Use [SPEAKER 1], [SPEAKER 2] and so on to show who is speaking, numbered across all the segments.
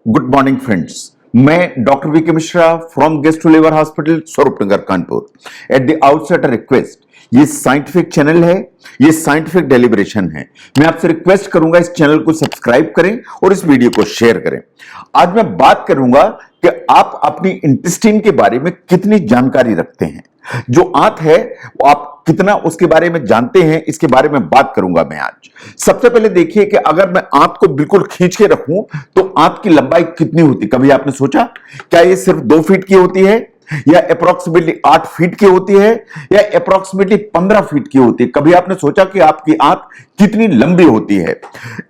[SPEAKER 1] Good morning friends. मैं doctor V K Mishra from gastro liver hospital Swaroopnagar Kanpur. At the outset a request, ये scientific channel है, ये scientific deliberation है। मैं आपसे रिक्वेस्ट करूंगा इस चैनल को सब्सक्राइब करें और इस वीडियो को शेयर करें। आज मैं बात करूंगा कि आप अपनी इंटेस्टाइन के बारे में कितनी जानकारी रखते हैं। जो आंत है वो आप कितना उसके बारे में जानते हैं, इसके बारे में बात करूंगा मैं आज। सबसे पहले देखिए कि अगर मैं आंत को बिल्कुल खींच के रखूं तो आंत की लंबाई कितनी होती। कभी आपने सोचा क्या ये सिर्फ 2 फीट की होती है, या अप्रोक्सीमेटली 8 फीट की होती है, या अप्रोक्सीमेटली 15 फीट की होती है? कभी आपने सोचा कि आपकी आंत कितनी लंबी होती है?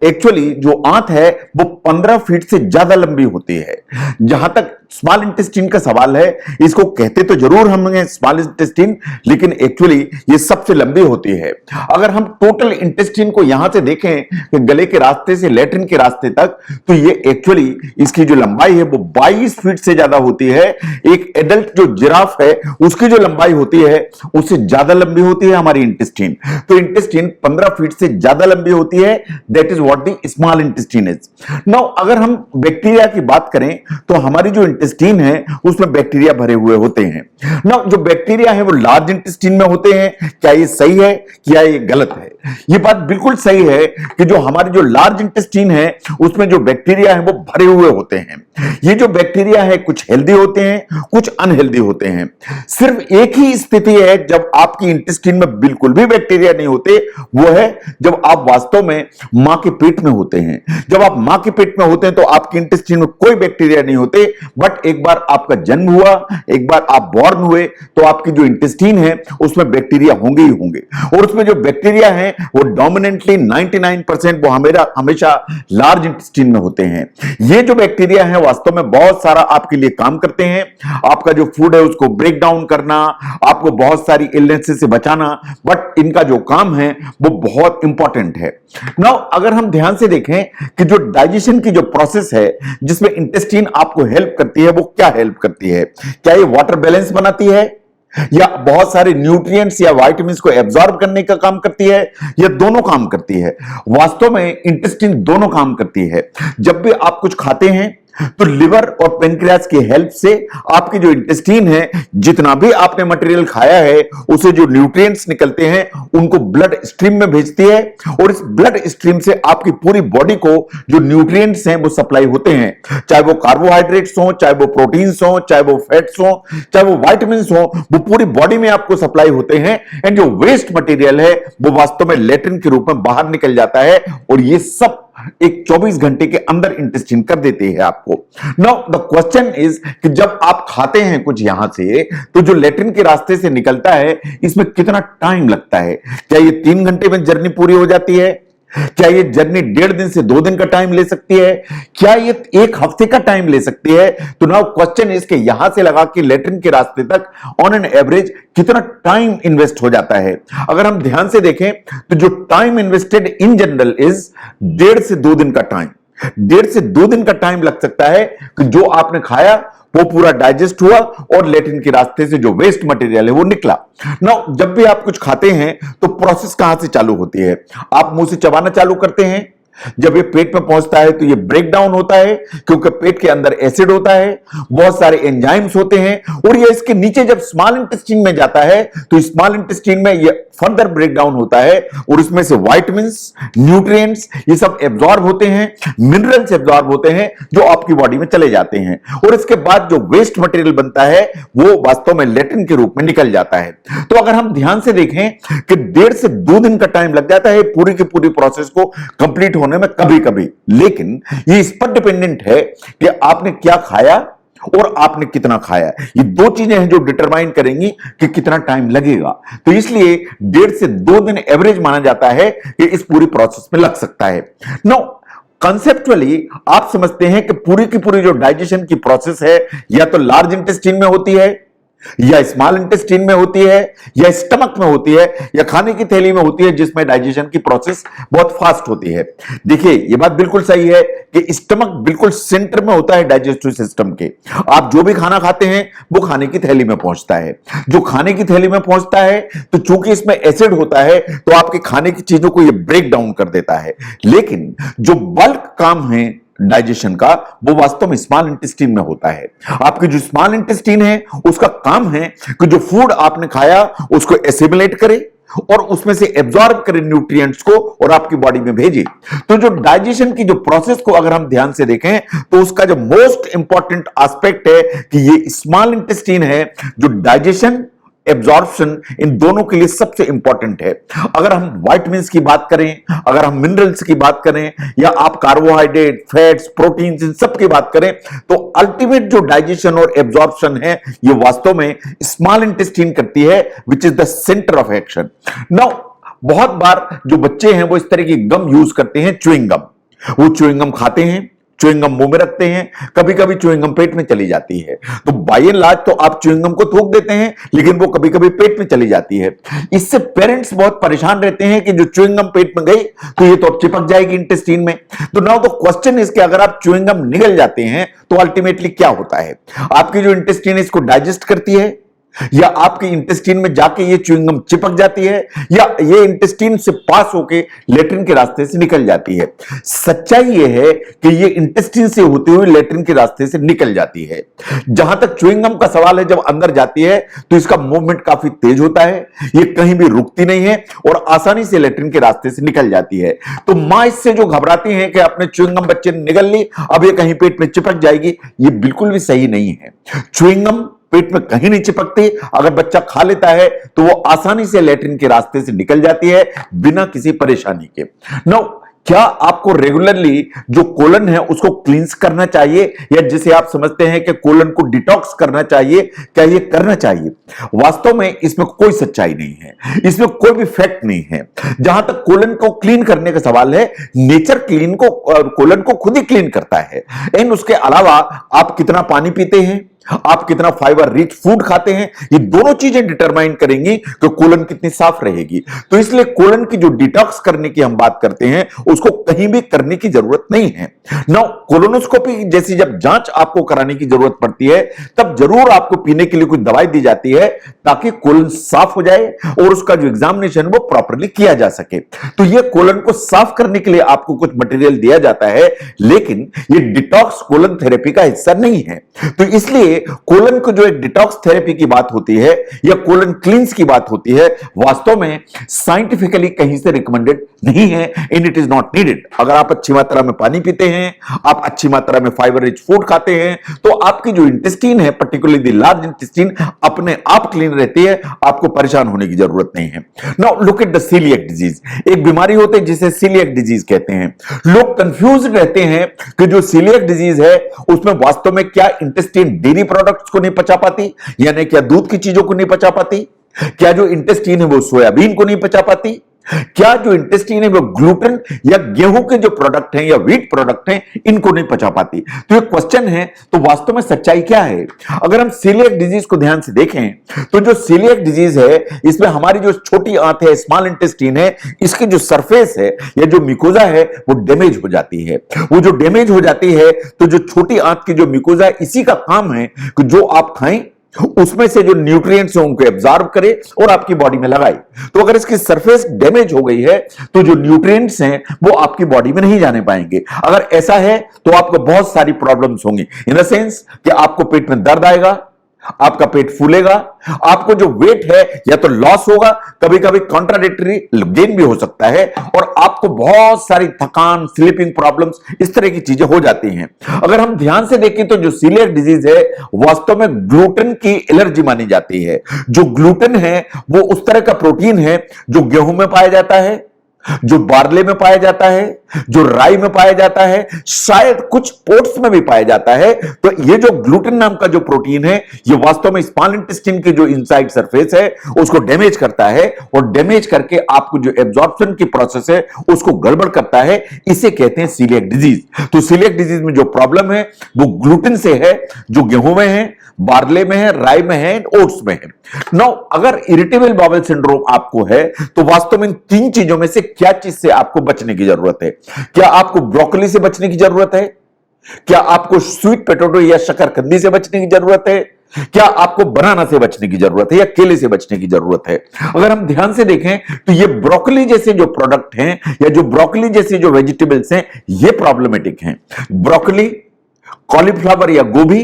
[SPEAKER 1] एक्चुअली जो आंत है वो 15 फीट से ज्यादा लंबी होती है। जहां तक स्मॉल इंटेस्टाइन का सवाल है, इसको कहते तो जरूर हम स्मॉल इंटेस्टाइन, लेकिन एक्चुअली ये सबसे लंबी होती है। अगर हम टोटल इंटेस्टाइन को यहां से देखें गले के रास्ते से लैट्रिन के रास्ते तक, तो ये एक्चुअली इसकी जो लंबाई है वो 22 फीट से ज्यादा होती है। एक एडल्ट जो जिराफ है उसकी जो लंबाई होती है उससे ज्यादा लंबी होती है हमारी इंटेस्टाइन। तो इंटेस्टाइन 15 फीट से ज्यादा लंबी होती है। That is what the small intestine is. Now अगर हम बैक्टीरिया की बात करें तो हमारी जो इंटेस्टाइन है उसमें बैक्टीरिया भरे हुए होते हैं। नाउ जो बैक्टीरिया है वो लार्ज इंटेस्टाइन में होते हैं। क्या ये सही है, क्या ये गलत है? ये बात बिल्कुल सही है कि जो हमारी जो लार्ज इंटेस्टाइन है उसमें जो बैक्टीरिया है वो भरे हुए होते हैं। ये जो बैक्टीरिया है कुछ हेल्दी होते हैं, कुछ अनहेल्दी होते हैं। सिर्फ एक ही स्थिति है जब आपकी इंटेस्टाइन में बिल्कुल भी बैक्टीरिया नहीं होते, वो है जब आप वास्तव में मां के पेट में होते हैं। जब आप मां के पेट में होते हैं तो आपकी इंटेस्टाइन में कोई बैक्टीरिया नहीं होते, बट एक बार आपका जन्म हुआ, एक बार आप बॉर्न हुए, तो आपकी जो इंटेस्टाइन है उसमें बैक्टीरिया होंगे ही होंगे। और उसमें जो बैक्टीरिया है वो डोमिनेंटली 99% वो हमेशा लार्ज इंटेस्टाइन में होते हैं। ये जो बैक्टीरिया है वास्तव में बहुत सारा आपके लिए काम करते हैं। आपका जो फूड है उसको ब्रेक डाउन करना, आपको बहुत सारी इलनेसेस से बचाना, बट इनका जो काम है वो बहुत इंपॉर्टेंट है। नाउ अगर हम ध्यान से देखें कि जो डाइजेशन की जो प्रोसेस है जिसमें इंटेस्टाइन आपको हेल्प करती है, वो क्या हेल्प करती है? क्या ये वाटर बैलेंस बनाती है, या बहुत सारे न्यूट्रिएंट्स या विटामिन्स को एब्जॉर्ब करने का काम करती है, या दोनों काम करती है? वास्तव में इंटेस्टाइन दोनों काम करती है। जब भी आप कुछ खाते हैं तो लिवर और पेनक्रियास की हेल्प से आपकी जो इंटेस्टाइन है, जितना भी आपने मटेरियल खाया है उसे जो न्यूट्रिएंट्स निकलते हैं उनको ब्लड स्ट्रीम में भेजती है, और इस ब्लड स्ट्रीम से आपकी पूरी बॉडी को जो न्यूट्रिएंट्स हैं वो सप्लाई होते हैं। चाहे वो कार्बोहाइड्रेट्स हो, चाहे वो प्रोटीन्स हो, चाहे वो फैट्स हो, चाहे वो विटामिन्स हो, वो पूरी बॉडी में आपको सप्लाई होते हैं। एंड जो वेस्ट मटेरियल है वो वास्तव में लैट्रिन के रूप में बाहर निकल जाता है, और ये सब एक 24 घंटे के अंदर इंटेस्टाइन कर देते हैं आपको। नाउ द क्वेश्चन इज कि जब आप खाते हैं कुछ यहां से, तो जो लैट्रिन के रास्ते से निकलता है इसमें कितना टाइम लगता है? क्या ये 3 घंटे में जर्नी पूरी हो जाती है? क्या ये जर्नी 1.5 दिन से 2 दिन का टाइम ले सकती है? क्या ये 1 हफ्ते का टाइम ले सकती है? तो नाउ क्वेश्चन इज कि यहां से लगा कि लैट्रिन के रास्ते तक ऑन एन एवरेज कितना टाइम इन्वेस्ट हो जाता है? अगर हम ध्यान से देखें तो जो time invested in general is 1.5 से 2 दिन का टाइम। 1.5 से 2 दिन का टाइम लग सकता है कि जो आपने खाया वो पूरा डाइजेस्ट हुआ और लैट्रिन के रास्ते से जो वेस्ट मटेरियल है वो निकला। नाउ जब भी आप कुछ खाते हैं तो प्रोसेस कहां से चालू होती है? आप मुंह से चबाना चालू करते हैं। जब ये पेट में पहुंचता है तो ये ब्रेक डाउन होता है, क्योंकि पेट के अंदर एसिड होता है, बहुत सारे एंजाइम्स होते हैं, और ये इसके नीचे जब स्मॉल इंटेस्टाइन में जाता है तो स्मॉल इंटेस्टाइन में ये फर्दर ब्रेक डाउन होता है, और इसमें से विटामिन्स, न्यूट्रिएंट्स ये सब एब्जॉर्ब होते हैं, मिनरल्स एब्जॉर्ब होते हैं जो आपकी बॉडी में चले जाते हैं, और इसके बाद जो वेस्ट मटेरियल बनता है वो वास्तव में लैट्रिन के रूप में निकल जाता है। तो अगर हम ध्यान से देखें कि 1.5 से 2 दिन का टाइम लग जाता है पूरी की पूरी प्रोसेस को कंप्लीट होने में कभी कभी, लेकिन ये इस पर डिपेंडेंट है कि आपने क्या खाया और आपने कितना खाया। ये 2 चीजें हैं जो डिटरमाइन करेंगी कि कितना टाइम लगेगा। तो इसलिए 1.5 से 2 दिन एवरेज माना जाता है कि इस पूरी प्रोसेस में लग सकता है। नो कंसेप्चुअली आप समझते हैं कि पूरी की पूरी जो डाइजेशन की प्रोसेस है या तो लार्ज इंटेस्टाइन में होती है, या स्मॉल इंटेस्टाइन में होती है, या स्टमक में होती है, या खाने की थैली में होती है, जिसमें डाइजेशन की प्रोसेस बहुत फास्ट होती है। देखिए ये बात बिल्कुल सही है कि स्टमक बिल्कुल सेंटर में होता है डाइजेस्टिव सिस्टम के। आप जो भी खाना खाते हैं वो खाने की थैली में पहुंचता है। जो खाने की थैली में पहुंचता है तो चूंकि इसमें एसिड होता है तो आपके खाने की चीजों को ये ब्रेक डाउन कर देता है। लेकिन जो बल्क काम है डाइजेशन का वो वास्तव में स्मॉल इंटेस्टाइन में होता है। आपकी जो स्मॉल इंटेस्टाइन है उसका काम है कि जो फूड आपने खाया उसको एसिमिलेट करे और उसमें से एब्जॉर्ब करे न्यूट्रिएंट्स को और आपकी बॉडी में भेजे। तो जो डाइजेशन की जो प्रोसेस को अगर हम ध्यान से देखें तो उसका जो मोस्ट इंपॉर्टेंट एस्पेक्ट है कि ये स्मॉल इंटेस्टाइन है जो डाइजेशन एब्जॉर्प्शन इन दोनों के लिए सबसे इंपॉर्टेंट है। अगर हम विटामिन्स की बात करें, अगर हम मिनरल्स की बात करें या आप कार्बोहाइड्रेट, फैट्स, प्रोटीन्स इन सब की बात करें तो अल्टीमेट जो डाइजेशन और एब्जॉर्प्शन है ये वास्तव में स्मॉल इंटेस्टाइन करती है, which is the centre of action. Now बहुत बार जो बच्चे हैं वो इस तरह की गम यूज करते हैं, च्युइंग गम। वो च्युइंग गम खाते हैं, च्युइंगम मुंह में रखते हैं, कभी कभी च्युइंगम पेट में चली जाती है। तो बाय एंड लार्ज तो आप च्युइंगम को थूक देते हैं लेकिन वो कभी कभी पेट में चली जाती है। इससे पेरेंट्स बहुत परेशान रहते हैं कि जो च्युइंगम पेट में गई तो ये तो अब चिपक जाएगी इंटेस्टाइन में। तो नाउ द क्वेश्चन इज कि अगर आप च्युइंगम निगल जाते हैं तो अल्टीमेटली क्या होता है? आपकी जो इंटेस्टाइन इसको डाइजेस्ट करती है या आपके इंटेस्टाइन में जाके ये च्युइंगम चिपक जाती है या ये इंटेस्टाइन से पास होके लेट्रिन के रास्ते से निकल जाती है। सच्चाई ये है कि ये इंटेस्टाइन से होते हुए लेट्रिन के रास्ते से निकल जाती है। जहां तक च्युइंगम का सवाल है, जब अंदर जाती है तो इसका मूवमेंट काफी तेज होता है, ये कहीं भी रुकती नहीं है और आसानी से लेट्रिन के रास्ते से निकल जाती है। तो मां इससे जो घबराती है कि अपने च्युइंगम बच्चे ने निगल ली, अब ये कहीं पेट में चिपक जाएगी, ये बिल्कुल भी सही नहीं है। च्युइंगम पेट में कहीं नहीं चिपकती। अगर बच्चा खा लेता है तो वो आसानी से लेट्रिन के रास्ते से निकल जाती है बिना किसी परेशानी के। नो, क्या आपको रेगुलरली जो कोलन है उसको क्लींस करना चाहिए या जिसे आप समझते हैं कि कोलन को डिटॉक्स करना चाहिए, क्या ये करना चाहिए? वास्तव में इसमें कोई सच्चाई नहीं है, इसमें कोई भी फैक्ट नहीं है। जहां तक कोलन को क्लीन करने का सवाल है, नेचर कोलन को खुद ही क्लीन करता है। एंड उसके अलावा आप कितना पानी पीते हैं, आप कितना फाइबर रिच फूड खाते हैं, ये दोनों चीजें डिटरमाइन करेंगी कि कोलन कितनी साफ रहेगी। तो इसलिए कोलन की जो डिटॉक्स करने की हम बात करते हैं उसको कहीं भी करने की जरूरत नहीं है। नाउ कोलोनोस्कोपी जैसी जब जांच आपको कराने की जरूरत पड़ती है तब जरूर आपको पीने के लिए कुछ दवाई दी जाती है ताकि कोलन साफ हो जाए और उसका जो एग्जामिनेशन वो प्रॉपरली किया जा सके। तो ये कोलन को साफ करने के लिए आपको कुछ मटेरियल दिया जाता है, लेकिन ये डिटॉक्स कोलन थेरेपी का हिस्सा नहीं है। तो इसलिए कोलन को जो एक डिटॉक्स थेरेपी की बात होती है या कोलन क्लींस की बात होती है, वास्तव में साइंटिफिकली कहीं से रिकमेंडेड नहीं है and it is not needed. अगर आप अच्छी मात्रा में पानी पीते हैं, आप अच्छी मात्रा में फाइबर रिच फूड खाते हैं, तो आपकी जो इंटेस्टाइन है, पर्टिकुलरली लार्ज इंटेस्टाइन, अपने आप क्लीन रहती है, आपको परेशान होने की जरूरत नहीं है। Now look at the coeliac disease. एक बीमारी होती है जिसे सीलिएक डिजीज कहते हैं। लोग कंफ्यूज रहते हैं कि जो सीलिएक डिजीज है उसमें वास्तव में क्या इंटेस्टाइन डेयरी प्रोडक्ट्स को नहीं पचा पाती, यानी क्या दूध की चीजों को नहीं पचा पाती? क्या जो इंटेस्टाइन है वो सोयाबीन को नहीं पचा पाती? क्या जो इंटेस्टाइन है वो ग्लूटेन या गेहूं के जो प्रोडक्ट हैं या व्हीट प्रोडक्ट हैं इनको नहीं पचा पाती? तो ये क्वेश्चन है, तो वास्तव में सच्चाई क्या है? अगर हम सीलिएक डिजीज को ध्यान से देखें तो जो सीलिएक डिजीज है इसमें हमारी जो छोटी आंत है, स्मॉल इंटेस्टाइन है, इसकी जो सरफेस है या जो मिकोजा है वो डैमेज हो जाती है। वो जो डैमेज हो जाती है तो जो छोटी आंत की जो मिकोजा है, इसी का काम है कि जो आप खाएं उसमें से जो न्यूट्रिएंट्स हैं उनको एब्जॉर्ब करे और आपकी बॉडी में लगाए। तो अगर इसकी सरफेस डैमेज हो गई है तो जो न्यूट्रिएंट्स हैं वो आपकी बॉडी में नहीं जाने पाएंगे। अगर ऐसा है तो आपको बहुत सारी प्रॉब्लम्स होंगी, इन द सेंस कि आपको पेट में दर्द आएगा, आपका पेट फूलेगा, आपको जो वेट है या तो लॉस होगा, कभी कभी कॉन्ट्राडिक्टरी गेन भी हो सकता है, और आपको बहुत सारी थकान, स्लीपिंग प्रॉब्लम्स, इस तरह की चीजें हो जाती हैं। अगर हम ध्यान से देखें तो जो सीलिएक डिजीज है वास्तव में ग्लूटेन की एलर्जी मानी जाती है। जो ग्लूटेन है वो उस तरह का प्रोटीन है जो गेहूं में पाया जाता है, जो बार्ले में पाया जाता है, जो राई में पाया जाता है, शायद कुछ ओट्स में भी पाया जाता है। तो ये जो ग्लूटेन नाम का जो प्रोटीन है ये वास्तव में स्मॉल इंटेस्टाइन की जो इनसाइड सरफेस है उसको डैमेज करता है और डैमेज करके आपको जो एब्जॉर्प्शन की प्रोसेस है उसको गड़बड़ करता है। इसे कहते हैं सीलिएक डिजीज। तो सीलिएक डिजीज में जो प्रॉब्लम है वो ग्लूटेन से है, जो गेहूं में है, बार्ले में है, राई में है, ओट्स में है। नाउ अगर इरिटेबल बाउल सिंड्रोम आपको है तो वास्तव में इन तीन चीजों में से क्या चीज से आपको बचने की जरूरत है? क्या आपको ब्रोकली से बचने की जरूरत है? क्या आपको स्वीट पोटैटो या शकरकंदी से बचने की जरूरत है? क्या आपको बनाना से बचने की जरूरत है या केले से बचने की जरूरत है? अगर हम ध्यान से देखें तो ये ब्रोकली जैसे जो प्रोडक्ट हैं या जो ब्रोकली जैसे जो वेजिटेबल्स हैं, ये प्रॉब्लमेटिक हैं। ब्रोकली, कॉलीफ्लावर या गोभी,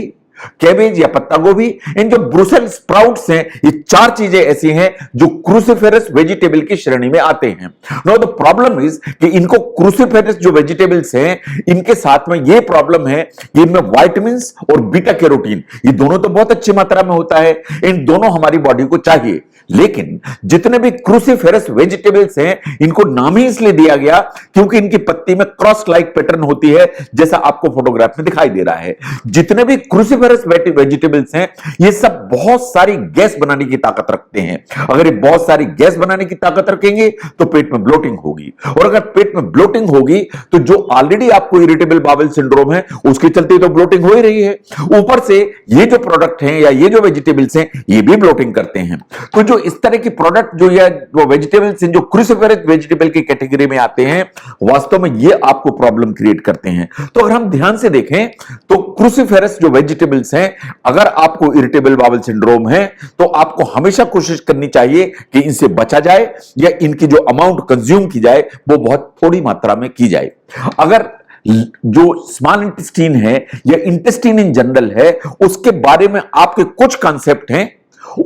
[SPEAKER 1] कैबेज या पत्ता गोभी, इन जो ब्रुसेल्स स्प्राउट्स हैं, ये चार चीजें ऐसी हैं जो क्रूसिफेरस वेजिटेबल की श्रेणी में आते हैं। नाउ द प्रॉब्लम इज कि इनको क्रूसिफेरस जो वेजिटेबल्स हैं, इनके साथ में ये प्रॉब्लम है कि इनमें विटामिन्स और बीटा कैरोटीन, ये दोनों तो बहुत अच्छी मात्रा में होता है, इन दोनों हमारी बॉडी को चाहिए। लेकिन जितने भी क्रूसिफेरस वेजिटेबल्स हैं, इनको नाम ही इसलिए दिया गया क्योंकि इनकी पत्ती में क्रॉस लाइक पैटर्न होती है, जैसा आपको फोटोग्राफ में दिखाई दे रहा है। जितने भी क्रूसिफेरस वेजिटेबल्स हैं, ये सब बहुत सारी गैस बनाने की ताकत रखते हैं। अगर ये बहुत सारी गैस बनाने की ताकत रखेंगे तो पेट में ब्लोटिंग होगी, और अगर पेट में ब्लोटिंग होगी तो जो ऑलरेडी आपको इरिटेबल बाउल सिंड्रोम है, उसके चलते तो ब्लोटिंग हो ही रही है, ऊपर से ये जो प्रोडक्ट हैं या ये जो वेजिटेबल्स हैं, ये भी ब्लोटिंग करते हैं। तो जो इस तरह की प्रोडक्ट जो या वो वेजिटेबल्स जो क्रूसिफेरस वेजिटेबल की कैटेगरी में आते हैं, वास्तव में ये आपको प्रॉब्लम क्रिएट करते हैं। तो अगर हम ध्यान से देखें तो क्रूसिफेरस जो वेजिटेबल्स हैं, अगर आपको इरिटेबल बाउल सिंड्रोम है तो आपको हमेशा कोशिश करनी चाहिए कि इनसे बचा जाए या इनकी जो अमाउंट कंज्यूम की जाए वो बहुत थोड़ी मात्रा में की जाए। अगर जो स्मॉल इंटेस्टीन है या इंटेस्टीन इन जनरल है, उसके बारे में आपके कुछ कंसेप्ट हैं,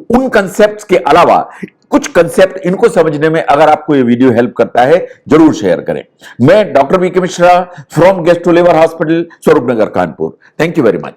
[SPEAKER 1] उन कंसेप्ट्स के अलावा कुछ कंसेप्ट, इनको समझने में अगर आपको ये वीडियो हेल्प करता है, जरूर शेयर करें। मैं doctor V K Mishra from gastro liver hospital, Swaroopnagar, Kanpur. Thank you very much.